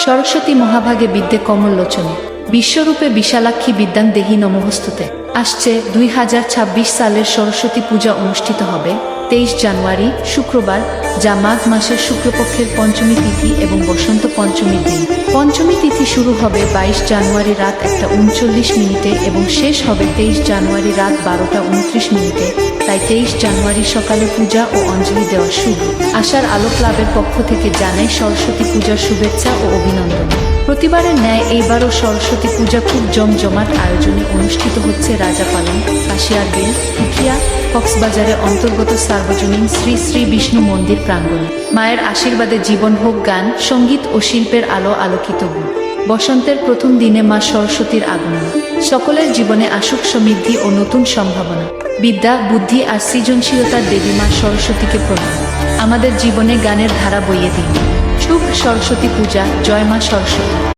সরস্বতী মহাভাগে বিদ্যে কমল লোচনে, বিশ্বরূপে বিশালাক্ষী বিদ্যাং দেহি নমঃস্তুতে। আসছে 2026 সালের সরস্বতী পূজা অনুষ্ঠিত হবে 23 জানুয়ারি শুক্রবার, যা মাঘ মাসের শুক্লপক্ষের পঞ্চমী তিথি এবং বসন্ত পঞ্চমীর দিন। পঞ্চমী তিথি শুরু হবে 22 জানুয়ারি রাত 1:39 এবং শেষ হবে 23 জানুয়ারি রাত 12:29। তাই 23 জানুয়ারি সকালে পূজা ও অঞ্জলি দেওয়া শুভ। আশার আলো ক্লাবের পক্ষ থেকে জানাই সরস্বতী পূজার শুভেচ্ছা ও অভিনন্দন। প্রতিবারের ন্যায় এইবারও সরস্বতী পূজা খুব জমজমাট আয়োজনে অনুষ্ঠিত হচ্ছে রাজাপালং, কাশিয়ারবিল, উখিয়া, কক্সবাজারের অন্তর্গত সার্বজনীন শ্রী শ্রী বিষ্ণু মন্দির প্রাঙ্গণে। মায়ের আশীর্বাদে জীবন হোক গান, সঙ্গীত ও শিল্পের আলো আলোকিত হোক। বসন্তের প্রথম দিনে মা সরস্বতীর আগমন, সকলের জীবনে আসুক সমৃদ্ধি ও নতুন সম্ভাবনা। বিদ্যা, বুদ্ধি আর সৃজনশীলতার দেবী মা সরস্বতীকে প্রণাম। আমাদের জীবনে গানের ধারা বইয়ে দিন। শুভ সরস্বতী পূজা। জয় মা সরস্বতী।